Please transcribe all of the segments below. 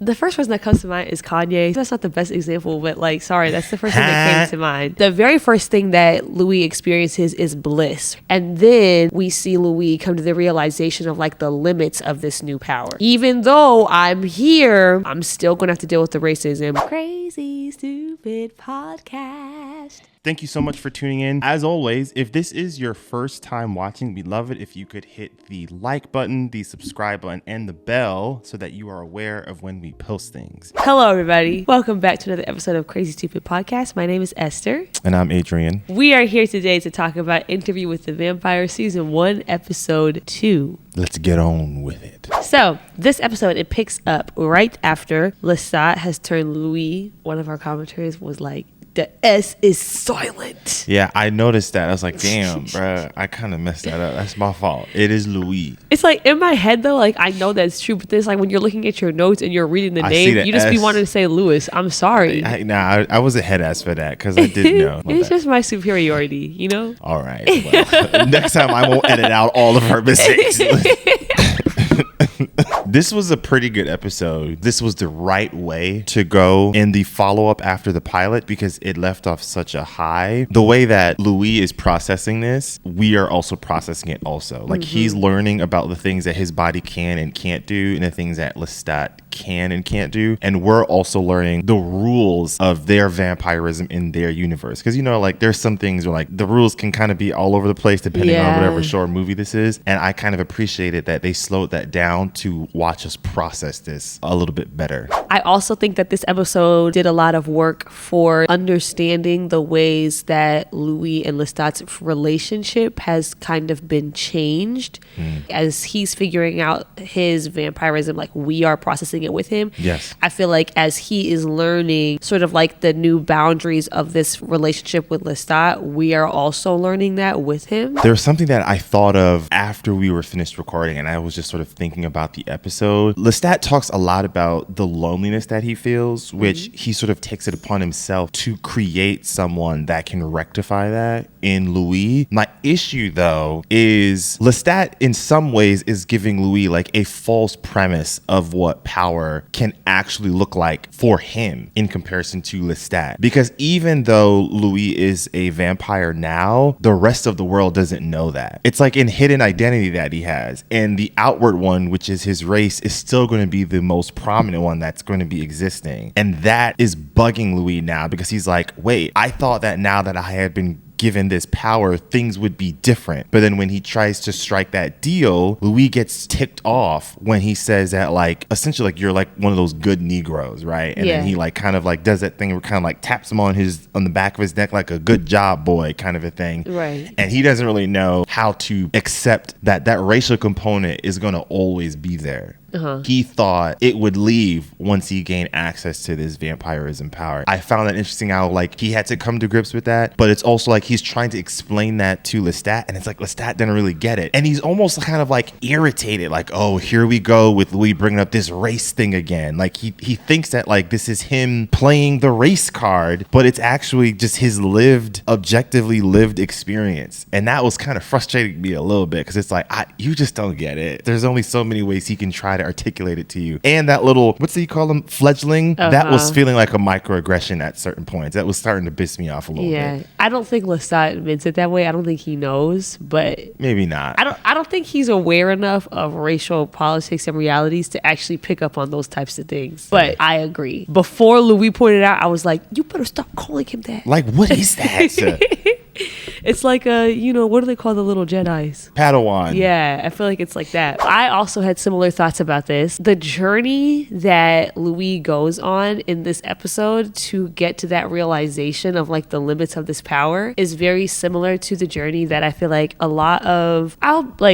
The first person that comes to mind is Kanye. That's not the best example, but like, sorry, that's the first thing that came to mind. The very first thing that Louis experiences is bliss. And then we see Louis come to the realization of like the limits of this new power. Even though I'm here, I'm still going to have to deal with the racism. Crazy, stupid podcast. Thank you so much for tuning in. As always, if this is your first time watching, we'd love it if you could hit the like button, the subscribe button, and the bell so that you are aware of when we post things. Hello, everybody. Welcome back to another episode of Crazy Stupid Podcast. My name is Esther. And I'm Adrian. We are here today to talk about Interview with the Vampire Season 1, Episode 2. Let's get on with it. So, this episode, it picks up right after Lestat has turned Louis. One of our commentators was like, the S is silent. Yeah, I noticed that. I was like, damn, bruh, I kind of messed that up. That's my fault. It is Louis. It's like, in my head, though, like, I know that's true, but it's like when you're looking at your notes and you're reading the name, you just be wanting to say Louis. I'm sorry. I was a head ass for that because I didn't know. It's just my superiority, you know? All right. Well, next time I won't edit out all of her mistakes. This was a pretty good episode. This was the right way to go in the follow-up after the pilot because it left off such a high. The way that Louis is processing this, we are also processing it also. Like he's learning about the things that his body can and can't do and the things that Lestat can and can't do. And we're also learning the rules of their vampirism in their universe. Because, you know, like there's some things where like the rules can kind of be all over the place depending on whatever show or movie this is. And I kind of appreciated that they slowed that down to watch us process this a little bit better. I also think that this episode did a lot of work for understanding the ways that Louis and Lestat's relationship has kind of been changed as he's figuring out his vampirism, like we are processing it with him. Yes. I feel like as he is learning sort of like the new boundaries of this relationship with Lestat, we are also learning that with him. There's something that I thought of after we were finished recording and I was just sort of thinking about the episode. Lestat talks a lot about the loneliness that he feels, which he sort of takes it upon himself to create someone that can rectify that in Louis. My issue though is Lestat in some ways is giving Louis like a false premise of what power can actually look like for him in comparison to Lestat. Because even though Louis is a vampire now, the rest of the world doesn't know that. It's like an hidden identity that he has. And the outward one, which is his race, is still going to be the most prominent one that's going to be existing. And that is bugging Louis now because he's like, wait, I thought that now that I had been given this power, things would be different. But then when he tries to strike that deal, Louis gets ticked off when he says that like, essentially like you're like one of those good Negroes, right? And then he like kind of like does that thing where kind of like taps him on the back of his neck like a good job boy kind of a thing. Right. And he doesn't really know how to accept that that racial component is going to always be there. He thought it would leave once he gained access to this vampirism power. I found that interesting how like he had to come to grips with that, but it's also like he's trying to explain that to Lestat and it's like Lestat didn't really get it. And he's almost kind of like irritated, like, oh, here we go with Louis bringing up this race thing again. Like he thinks that like this is him playing the race card, but it's actually just his objectively lived experience. And that was kind of frustrating me a little bit because it's like, you just don't get it. There's only so many ways he can try to articulate it to you. And that little, what's he call him, fledgling, that was feeling like a microaggression at certain points. That was starting to piss me off a little bit. I don't think Lestat meant it that way. I don't think he knows, but maybe not. I don't think he's aware enough of racial politics and realities to actually pick up on those types of things. But I agree. Before Louis pointed out, I was like, you better stop calling him that. Like, what is that? It's like what do they call the little Jedis? Padawan. Yeah, I feel like it's like that. I also had similar thoughts about this. The journey that Louis goes on in this episode to get to that realization of like the limits of this power is very similar to the journey that I feel like a lot of,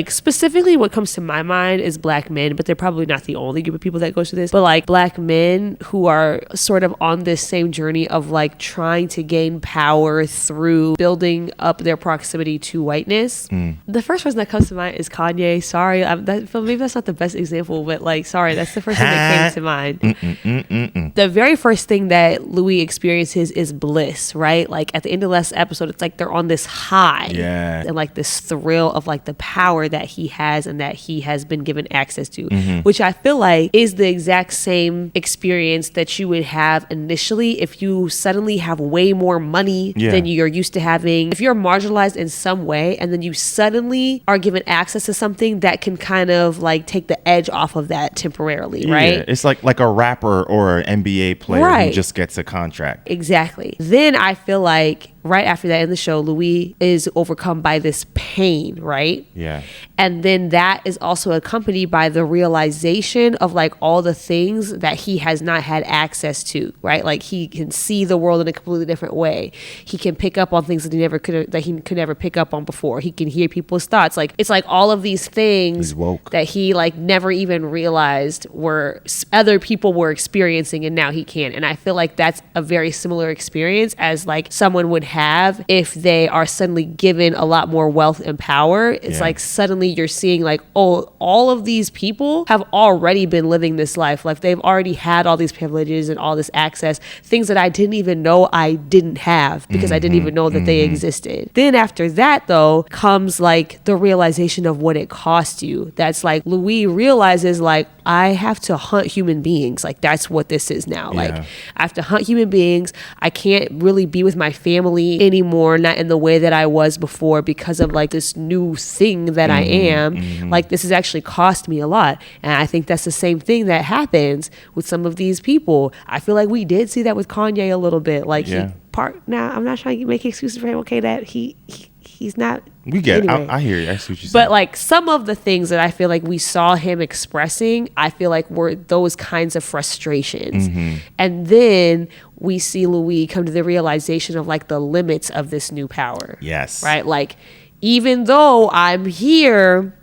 specifically what comes to my mind is black men, but they're probably not the only group of people that goes through this, but like black men who are sort of on this same journey of like trying to gain power through building up their proximity to whiteness. The first person that comes to mind is Kanye. Sorry, maybe that's not the best example, but like, sorry, that's the first thing that came to mind. The very first thing that Louis experiences is bliss, right? Like at the end of the last episode, it's like they're on this high, and like this thrill of like the power that he has and that he has been given access to, which I feel like is the exact same experience that you would have initially if you suddenly have way more money than you're used to having. If you're marginalized in some way and then you suddenly are given access to something that can kind of like take the edge off of that temporarily, right? Yeah, it's like a rapper or an NBA player who just gets a contract. Exactly. Then I feel like right after that in the show, Louis is overcome by this pain, right? Yeah. And then that is also accompanied by the realization of like all the things that he has not had access to, right? Like he can see the world in a completely different way. He can pick up on things that he could never pick up on before. He can hear people's thoughts. Like it's like all of these things that he like never even realized were other people were experiencing, and now he can. And I feel like that's a very similar experience as like someone would have if they are suddenly given a lot more wealth and power. It's like suddenly you're seeing like, oh, all of these people have already been living this life. Like they've already had all these privileges and all this access, things that I didn't even know I didn't have because I didn't even know that they existed. Then after that though comes like the realization of what it cost you. That's like Louis realizes like, I have to hunt human beings. Like that's what this is now. Like I have to hunt human beings. I can't really be with my family anymore, not in the way that I was before because of like this new thing that I am. Like this has actually cost me a lot. And I think that's the same thing that happens with some of these people. I feel like we did see that with Kanye a little bit. Like now I'm not trying to make excuses for him. Okay, that he's not. We get anyway. I hear you. I see what you're saying. But like some of the things that I feel like we saw him expressing, I feel like were those kinds of frustrations. And then we see Louis come to the realization of like the limits of this new power. Yes. Right? Like even though I'm here,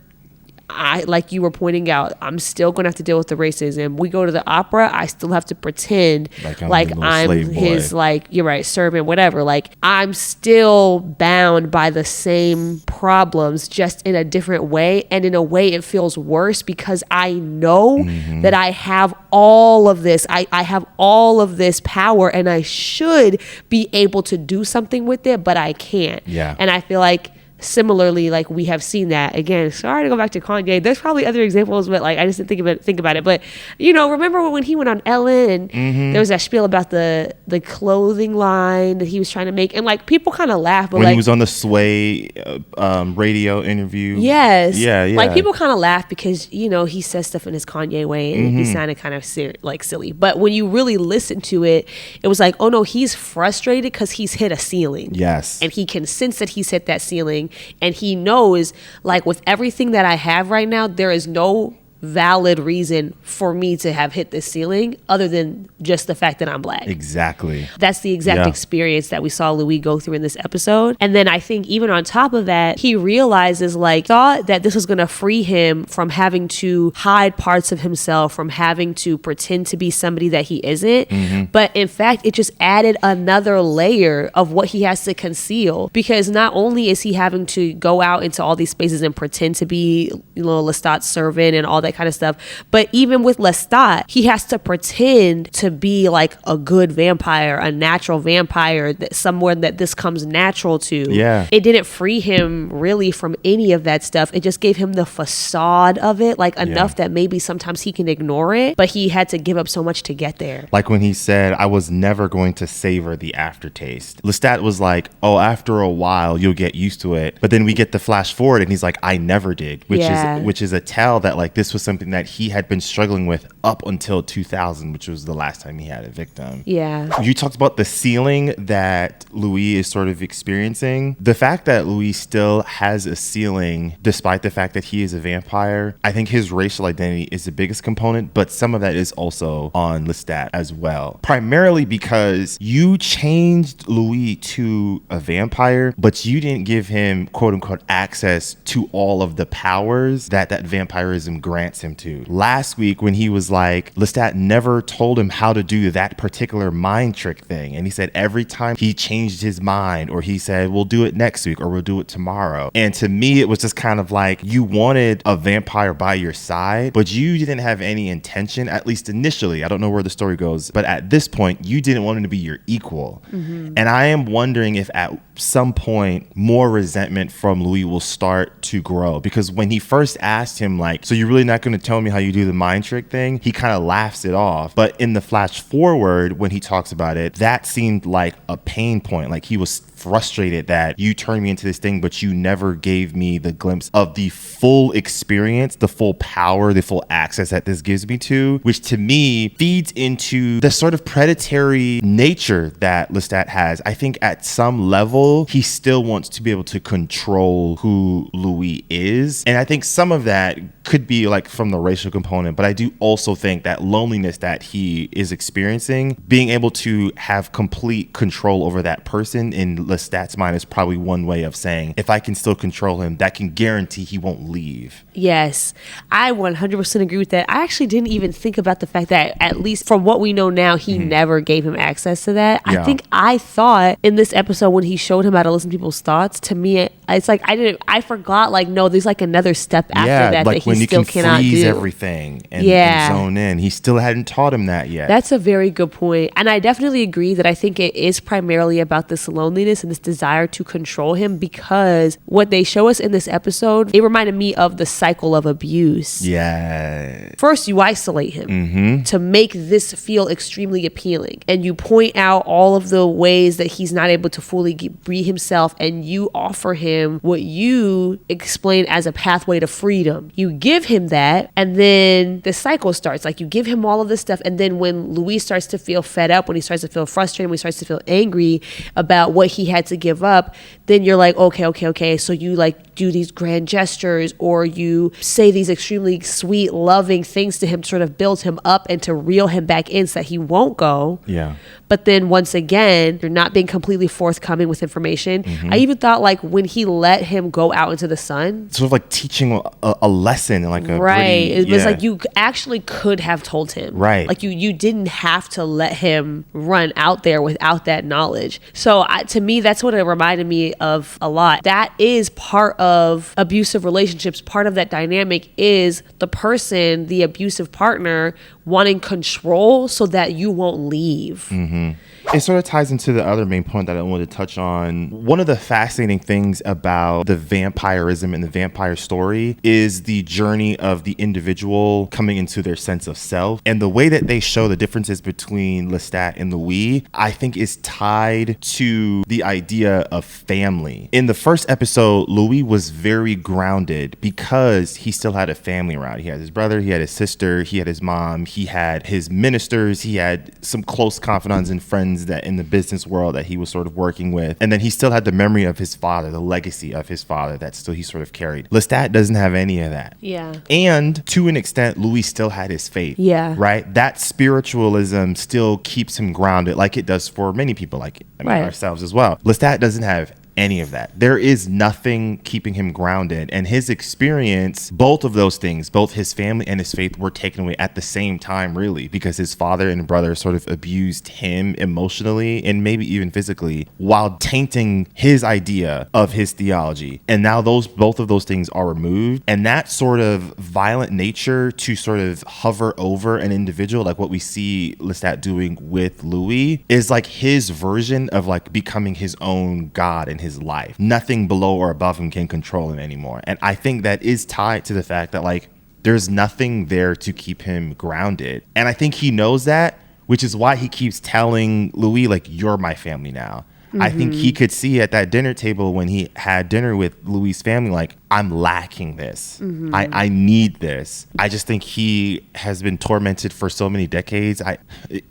I, like you were pointing out, I'm still going to have to deal with the racism. We go to the opera, I still have to pretend like I'm his, like, you're right, servant, whatever. Like, I'm still bound by the same problems, just in a different way. And in a way, it feels worse because I know that I have all of this. I have all of this power and I should be able to do something with it, but I can't. Yeah. And I feel like, similarly, like we have seen that again. Sorry to go back to Kanye. There's probably other examples, but like I just didn't think about it. But you know, remember when he went on Ellen and there was that spiel about the clothing line that he was trying to make, and like people kind of laugh. But when like, he was on the Sway radio interview, yes, yeah, like people kind of laugh because you know he says stuff in his Kanye way and he sounded kind of silly. But when you really listen to it, it was like, oh no, he's frustrated because he's hit a ceiling. Yes, and he can sense that he's hit that ceiling. And he knows, like, with everything that I have right now, there is no valid reason for me to have hit this ceiling other than just the fact that I'm black. Exactly. That's the exact experience that we saw Louis go through in this episode. And then I think even on top of that, he realizes, like, thought that this was going to free him from having to hide parts of himself, from having to pretend to be somebody that he isn't. But in fact, it just added another layer of what he has to conceal, because not only is he having to go out into all these spaces and pretend to be, you know, Lestat's servant and all that kind of stuff, but even with Lestat, he has to pretend to be like a good vampire, a natural vampire, that someone that this comes natural to. Yeah, it didn't free him really from any of that stuff. It just gave him the facade of it, like enough that maybe sometimes he can ignore it, but he had to give up so much to get there. Like when he said, I was never going to savor the aftertaste. Lestat was like, oh, after a while you'll get used to it, but then we get the flash forward and he's like, I never did, which is a tell that like this was something that he had been struggling with up until 2000, which was the last time he had a victim. Yeah. You talked about the ceiling that Louis is sort of experiencing. The fact that Louis still has a ceiling, despite the fact that he is a vampire, I think his racial identity is the biggest component, but some of that is also on Lestat as well. Primarily because you changed Louis to a vampire, but you didn't give him, quote unquote, access to all of the powers that vampirism grants grants him to. Last week when he was like, Lestat never told him how to do that particular mind trick thing. And he said every time he changed his mind, or he said, we'll do it next week, or we'll do it tomorrow. And to me, it was just kind of like, you wanted a vampire by your side, but you didn't have any intention, at least initially. I don't know where the story goes, but at this point, you didn't want him to be your equal. And I am wondering if at some point more resentment from Louis will start to grow, because when he first asked him, like, so you're really not going to tell me how you do the mind trick thing, he kind of laughs it off. But in the flash forward, when he talks about it, that seemed like a pain point. Like, he was frustrated that you turned me into this thing, but you never gave me the glimpse of the full experience, the full power, the full access that this gives me to, which to me feeds into the sort of predatory nature that Lestat has. I think at some level, he still wants to be able to control who Louis is. And I think some of that could be like from the racial component, but I do also think that loneliness that he is experiencing, being able to have complete control over that person in Lestat's mind is probably one way of saying, if I can still control him, that can guarantee he won't leave. Yes, I 100% agree with that. I actually didn't even think about the fact that, at least from what we know now, he never gave him access to that. Yeah. I thought in this episode when he showed him how to listen to people's thoughts, to me, it's like I forgot, like, no, there's like another step after that like that he still cannot freeze do. everything and zone in. He still hadn't taught him that yet. That's a very good point. And I definitely agree that I think it is primarily about this loneliness and this desire to control him, because what they show us in this episode, it reminded me of the cycle of abuse. Yeah. First, you isolate him to make this feel extremely appealing. And you point out all of the ways that he's not able to fully be himself, and you offer him what you explain as a pathway to freedom. You give him that, and then the cycle starts. Like, you give him all of this stuff, and then when Louis starts to feel fed up, when he starts to feel frustrated, when he starts to feel angry about what he had to give up, then you're like, okay. So you like do these grand gestures, or you say these extremely sweet, loving things to him to sort of build him up and to reel him back in so that he won't go. Yeah. But then once again, you're not being completely forthcoming with information. I even thought, like, when he let him go out into the sun, sort of like teaching a lesson, like a right. Gritty, it was like you actually could have told him. Right. Like you didn't have to let him run out there without that knowledge. So to me, that's what it reminded me of a lot. That is part of abusive relationships. Part of that dynamic is the person, the abusive partner, wanting control so that you won't leave. It sort of ties into the other main point that I wanted to touch on. One of the fascinating things about the vampirism and the vampire story is the journey of the individual coming into their sense of self. And the way that they show the differences between Lestat and Louis, I think is tied to the idea of family. In the first episode, Louis was very grounded because he still had a family around. He had his brother, he had his sister, he had his mom, he had his ministers, he had some close confidants and friends that in the business world that he was sort of working with. And then he still had the memory of his father, the legacy of his father that still he sort of carried. Lestat doesn't have any of that. Yeah. And to an extent, Louis still had his faith. Yeah. Right? That spiritualism still keeps him grounded, like it does for many people, like ourselves as well. Lestat doesn't have any of that. There is nothing keeping him grounded, and his experience, both of those things, both his family and his faith, were taken away at the same time, really, because his father and brother sort of abused him emotionally and maybe even physically while tainting his idea of his theology. And now both of those things are removed, and that sort of violent nature to sort of hover over an individual, like what we see Lestat doing with Louis, is like his version of like becoming his own god in his life. Nothing below or above him can control him anymore. And I think that is tied to the fact that like there's nothing there to keep him grounded. And I think he knows that, which is why he keeps telling Louis, like, you're my family now. I think he could see at that dinner table when he had dinner with Louis' family, like, I'm lacking this. I need this. I just think he has been tormented for so many decades.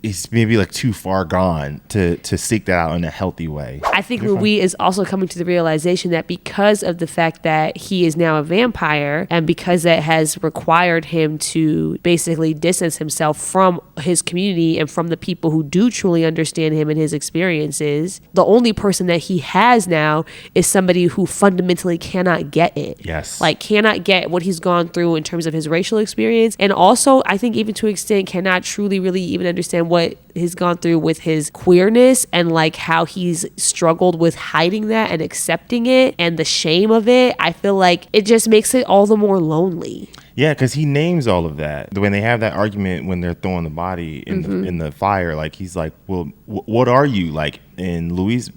He's maybe like too far gone to seek that out in a healthy way. I think Louis is also coming to the realization that because of the fact that he is now a vampire, and because that has required him to basically distance himself from his community and from the people who do truly understand him and his experiences, the only person that he has now is somebody who fundamentally cannot get it. it. Yes. Like, cannot get what he's gone through in terms of his racial experience. And also, I think even to an extent, cannot truly really even understand what he's gone through with his queerness and like how he's struggled with hiding that and accepting it and the shame of it. I feel like it just makes it all the more lonely. Yeah, because he names all of that. When they have that argument when they're throwing the body in the fire, like he's like, well, what are you? Like, in Louis'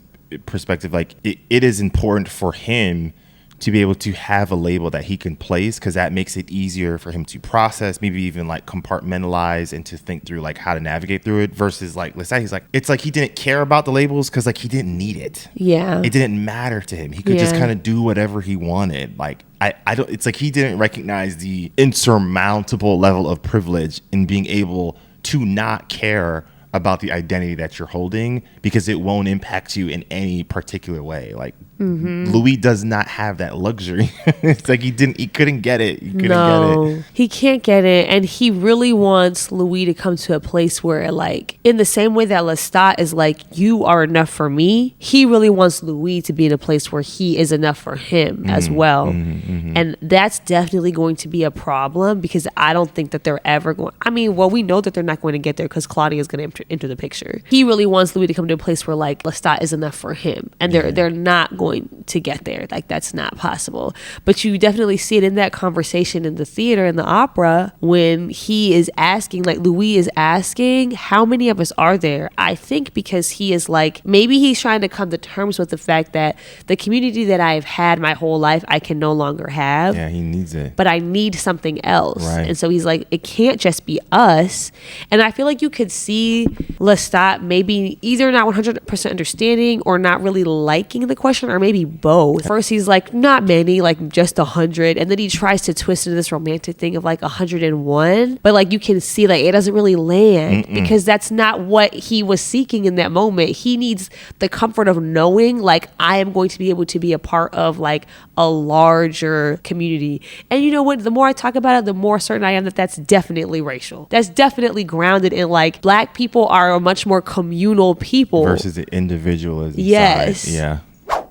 perspective, like it is important for him to be able to have a label that he can place, because that makes it easier for him to process, maybe even like compartmentalize and to think through like how to navigate through it. Versus like Lestat, he's like, it's like he didn't care about the labels because like he didn't need it. Yeah, it didn't matter to him. He could just kind of do whatever he wanted. Like I don't. It's like he didn't recognize the insurmountable level of privilege in being able to not care about the identity that you're holding because it won't impact you in any particular way. Like Louis does not have that luxury. It's like he couldn't get it. He couldn't get it. He can't get it. And he really wants Louis to come to a place where, like, in the same way that Lestat is like, you are enough for me, he really wants Louis to be in a place where he is enough for him as well. And that's definitely going to be a problem because I don't think that they're ever going, I mean, well, we know that they're not going to get there because Claudia is going to enter the picture. He really wants Louis to come to a place where like Lestat is enough for him, and they're not going to get there. Like, that's not possible. But you definitely see it in that conversation in the theater, in the opera, when he is asking, like Louis is asking, how many of us are there? I think because he is like, maybe he's trying to come to terms with the fact that the community that I've had my whole life, I can no longer have. Yeah, he needs it. But I need something else. Right. And so he's like, it can't just be us. And I feel like you could see Lestat maybe either not 100% understanding or not really liking the question, or maybe both. First he's like, not many, like just 100, and then he tries to twist into this romantic thing of like 101, but like you can see like it doesn't really land because that's not what he was seeking in that moment. He needs the comfort of knowing like I am going to be able to be a part of like a larger community. And you know what, the more I talk about it, the more certain I am that that's definitely racial. That's definitely grounded in like black people are a much more communal people versus the individualism. Yes. Side. Yeah.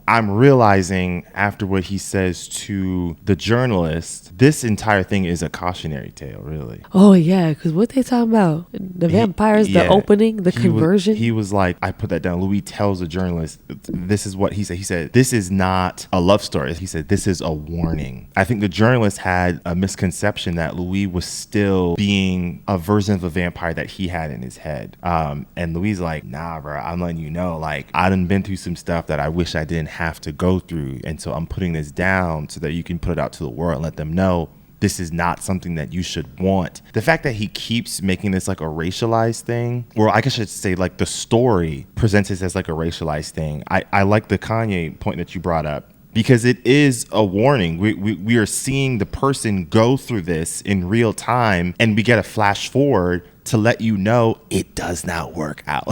I'm realizing after what he says to the journalist, this entire thing is a cautionary tale, really. Oh, yeah, because what they talking about? The vampires, the opening, the conversion? He was like, I put that down. Louis tells the journalist, this is what he said. He said, this is not a love story. He said, this is a warning. I think the journalist had a misconception that Louis was still being a version of a vampire that he had in his head. And Louis like, nah, bro, I'm letting you know, like, I done been through some stuff that I wish I didn't have to go through, and so I'm putting this down so that you can put it out to the world and let them know this is not something that you should want. The fact that he keeps making this like a racialized thing, or I guess I should say like the story presents it as like a racialized thing. I like the Kanye point that you brought up, because it is a warning. We are seeing the person go through this in real time, and we get a flash forward to let you know it does not work out.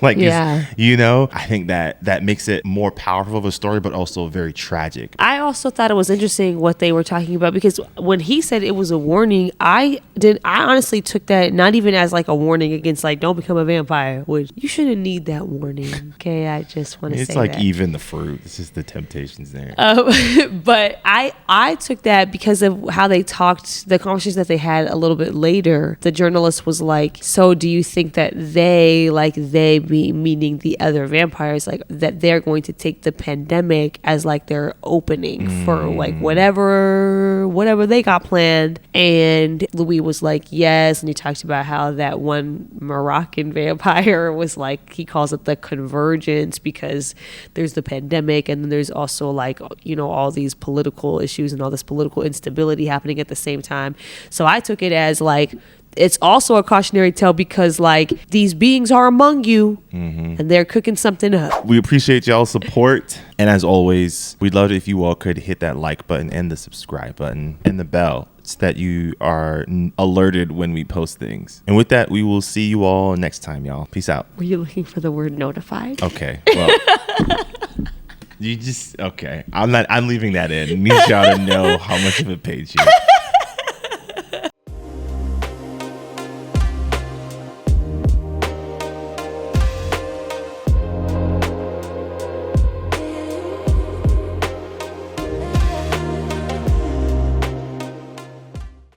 Like, yeah. You know, I think that makes it more powerful of a story, but also very tragic. I also thought it was interesting what they were talking about, because when he said it was a warning, I honestly took that not even as like a warning against like, don't become a vampire, which you shouldn't need that warning. Okay. I just want to say it's like that. Even the fruit. It's just the temptations there. But I took that because of how they talked, the conversation that they had a little bit later. The journalist was like, so do you think that they meaning the other vampires, like that they're going to take the pandemic as like their opening for like whatever they got planned? And Louis was like, yes. And he talked about how that one Moroccan vampire was like, he calls it the convergence, because there's the pandemic and then there's also like, you know, all these political issues and all this political instability happening at the same time. So I took it as like, it's also a cautionary tale because like these beings are among you and they're cooking something up. We appreciate y'all's support. And as always, we'd love it if you all could hit that like button and the subscribe button and the bell so that you are alerted when we post things. And with that, we will see you all next time, y'all. Peace out. Were you looking for the word notified? Okay. Well, I'm leaving that in. Need y'all to know how much of a page you